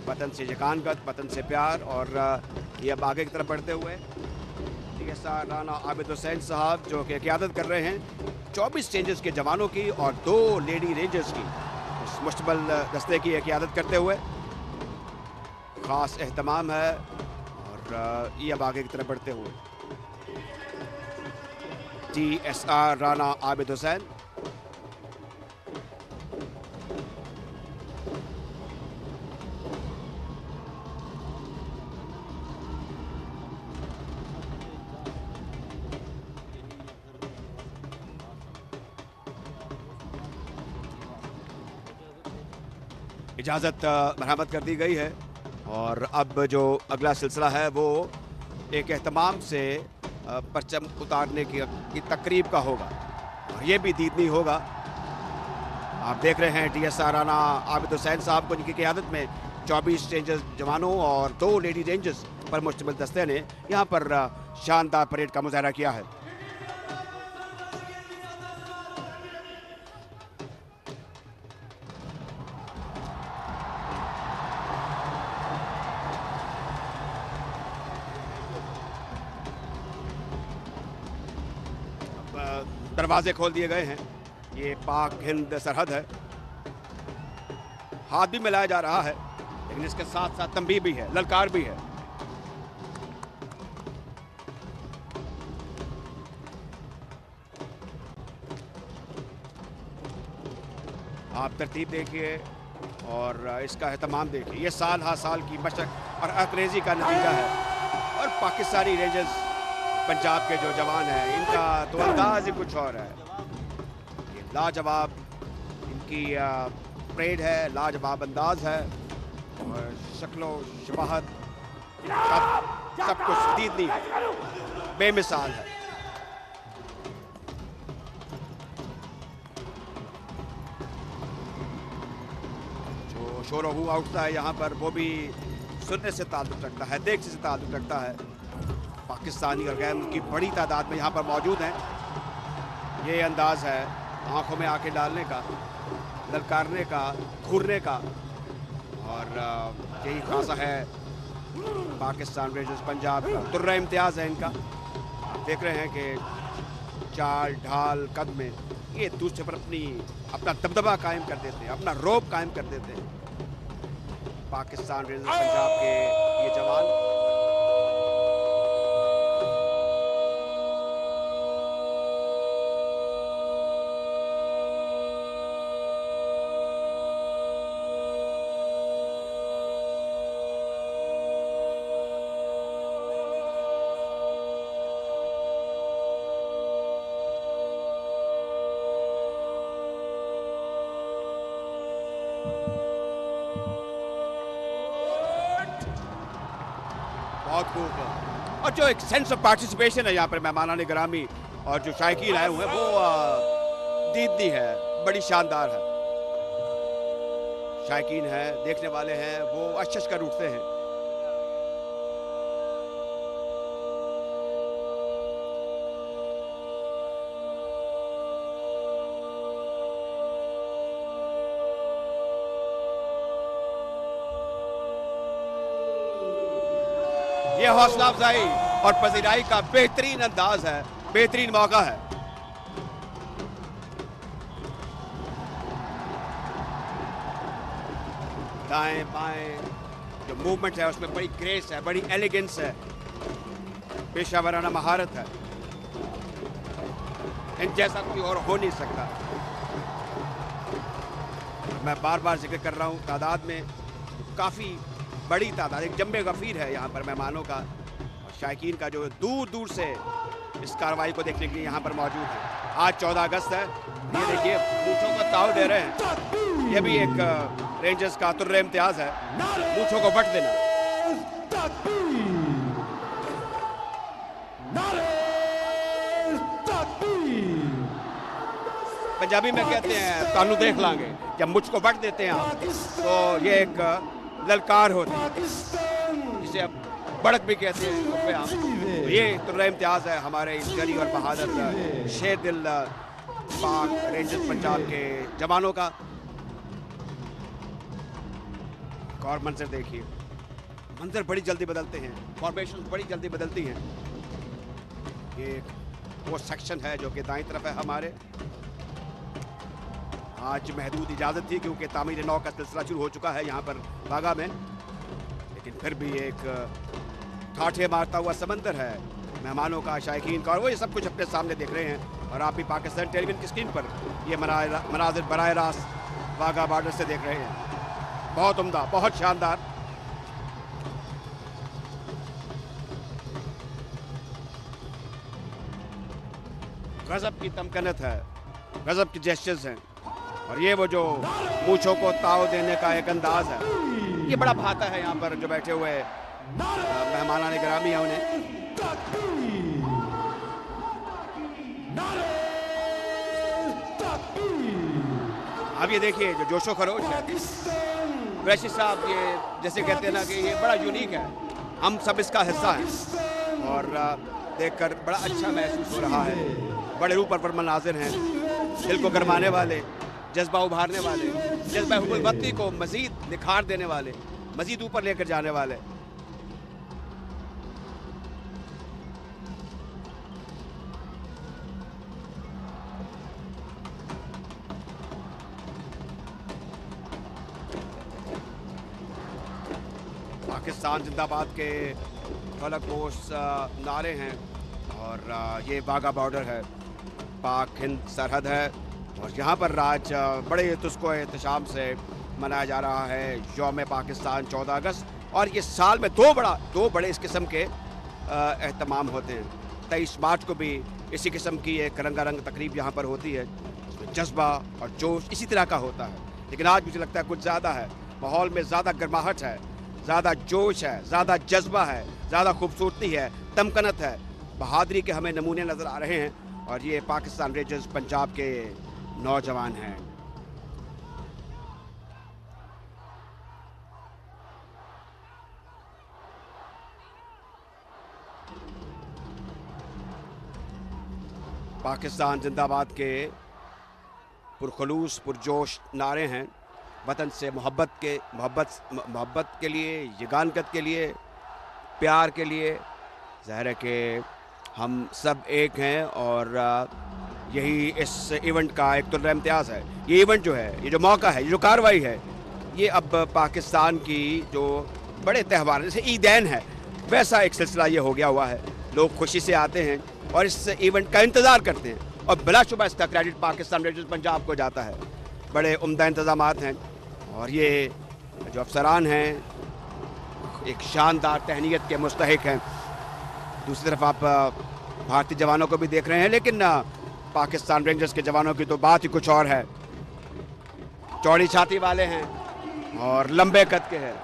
वतन से जकानगत, वतन से प्यार। और ये अब आगे की तरफ बढ़ते हुए TSR राना आबिद हुसैन साहब जो कि क़यादत कर रहे हैं 24 रेंजर्स के जवानों की और 2 लेडी रेंजर्स की, उस मुश्तमल दस्ते की क़यादत करते हुए ख़ास एहतमाम है। और ये अब आगे की तरफ बढ़ते हुए TSR राना आबिद हुसैन। इजाज़त बरामद कर दी गई है और अब जो अगला सिलसिला है वो एक एहतमाम से परचम उतारने की तकरीब का होगा और ये भी दीदनी होगा। आप देख रहे हैं TSR राना आबिद हुसैन साहब को, जिनकी क़यादत में 24 रेंजर्स जवानों और 2 लेडी रेंजर्स पर मुश्तमिल दस्ते ने यहाँ पर शानदार परेड का मुजाहरा किया है। दरवाजे खोल दिए गए हैं। ये पाक हिंद सरहद है। हाथ भी मिलाया जा रहा है, लेकिन इसके साथ साथ तंबीह भी है, ललकार भी है। आप तरतीब देखिए और इसका एहतमाम देखिए। ये साल हा साल की मशक और अतरेज़ी का नतीजा है। और पाकिस्तानी रेंजर्स पंजाब के जो जवान हैं, इनका तो अंदाज ही कुछ और है। ये लाजवाब इनकी परेड है, लाजवाब अंदाज है और शक्लो शबाहत सब कुछ दीदनी है, बेमिसाल है। जो शोर हुआ उठता है यहाँ पर, वो भी सुनने से ताल्लुक़ रखता है, देखने से ताल्लुक़ रखता है। पाकिस्तानी और गैर मुल्की बड़ी तादाद में यहाँ पर मौजूद हैं। ये अंदाज़ है आंखों में आंखें डालने का, ललकारने का, घूरने का। और यही खासा है पाकिस्तान रेंजर्स पंजाब का। तुर्रा इम्तियाज़ है इनका। आप देख रहे हैं कि चाल ढाल कद में ये दूसरे पर अपना दबदबा कायम कर देते हैं, अपना रौब कायम कर देते हैं पाकिस्तान रेंजर्स पंजाब के ये जवान। बहुत खूब। और जो एक सेंस ऑफ पार्टिसिपेशन है यहाँ पर मेहमानान गिरामी और जो शायकीन आए हुए हैं, वो दीदनी है, बड़ी शानदार है। शायकीन है, देखने वाले हैं, वो अशश कर उठते हैं। ये हौसला अफजाई और पजीराई का बेहतरीन अंदाज है, बेहतरीन मौका है। दाएं बाएं जो मूवमेंट है उसमें बड़ी ग्रेस है, बड़ी एलिगेंस है, पेशावराना महारत है। इन जैसा कोई और हो नहीं सकता। मैं बार बार जिक्र कर रहा हूँ, तादाद में काफ़ी बड़ी तादाद, एक जम्बे गफीर है यहाँ पर मेहमानों का और शायकीन का, जो दूर दूर से इस कार्रवाई को देखने के लिए यहाँ पर मौजूद है। आज 14 अगस्त है। ये देखिए मूंछों को ताव दे रहे हैं। ये भी एक रेंजर्स का तुर्रे इम्तियाज है, मूंछों को बट देना। पंजाबी में कहते हैं तानू देख लांगे। जब मुझको बट देते हैं आप, तो ये एक ललकार होती है, जिसे अब बड़क भी कहते हैं आप। तो ये तुर्रा इम्तियाज है हमारे इस गरी और बहादुर शेर दिल पाक रेंजर्स पंजाब के जवानों का। और मंजर देखिए, मंजर बड़ी जल्दी बदलते हैं, फॉर्मेशन बड़ी जल्दी बदलती हैं। ये वो सेक्शन है जो कि दाईं तरफ है हमारे। आज महदूद इजाज़त थी क्योंकि तामीर नौ का सिलसिला शुरू हो चुका है यहाँ पर बागा में, लेकिन फिर भी एक ठाठे मारता हुआ समंदर है मेहमानों का, शायकीन का, और वो ये सब कुछ अपने सामने देख रहे हैं। और आप भी पाकिस्तान टेलीविजन की स्क्रीन पर ये मनाजिर बराह रास्त वाघा बॉर्डर से देख रहे हैं। बहुत उम्दा, बहुत शानदार। गजब की तमकनत है, गजब की जेस्चर्स हैं, और ये वो जो मूंछों को ताव देने का एक अंदाज है, ये बड़ा भाता है यहाँ पर जो बैठे हुए मेहमानाने गिरामी है उन्हें। अब ये देखिए जो जोशो खरोश है, वैशी साहब, ये जैसे कहते हैं ना कि ये बड़ा यूनिक है, हम सब इसका हिस्सा हैं, और देखकर बड़ा अच्छा महसूस हो रहा है। बड़े रूप पर मनाजिर हैं, दिल को गरमाने वाले, जज्बा उभारने वाले, जज्बा हुब्बुल वतनी को मजीद निखार देने वाले, मजीद ऊपर लेकर जाने वाले। पाकिस्तान जिंदाबाद के फलकपोश नारे हैं, और ये वाघा बॉर्डर है, पाक हिंद सरहद है, और यहाँ पर आज बड़े तुस्को एहतशाम से मनाया जा रहा है यौम पाकिस्तान 14 अगस्त। और ये साल में दो बड़े इस किस्म के एहतमाम होते हैं। 23 मार्च को भी इसी किस्म की एक रंगारंग तकरीब यहाँ पर होती है, इसमें जज्बा और जोश इसी तरह का होता है। लेकिन आज मुझे लगता है कुछ ज़्यादा है, माहौल में ज़्यादा गर्माहट है, ज़्यादा जोश है, ज़्यादा जज्बा है, ज़्यादा खूबसूरती है, तमकनत है, बहादुरी के हमें नमूने नज़र आ रहे हैं। और ये पाकिस्तान रेंजर्स पंजाब के नौजवान हैं। पाकिस्तान जिंदाबाद के पुरखलूस पुरजोश नारे हैं, वतन से मोहब्बत के लिए, यगानकत के लिए, प्यार के लिए। ज़ाहिर है कि हम सब एक हैं, और यही इस इवेंट का एक तुल्य इम्तियाज़ है। ये इवेंट जो है, ये जो मौका है, ये जो कार्रवाई है, ये अब पाकिस्तान की जो बड़े त्यौहार जैसे ईदैन है, वैसा एक सिलसिला ये हो गया हुआ है। लोग खुशी से आते हैं और इस इवेंट का इंतज़ार करते हैं, और बिलाशुबा इसका क्रेडिट पाकिस्तान रेंजर्स पंजाब को जाता है। बड़े उम्दा इंतज़ामात हैं, और ये जो अफसरान हैं एक शानदार तहनीत के मुस्तहिक हैं। दूसरी तरफ आप भारतीय जवानों को भी देख रहे हैं, लेकिन पाकिस्तान रेंजर्स के जवानों की तो बात ही कुछ और है। चौड़ी छाती वाले हैं और लंबे कद के हैं।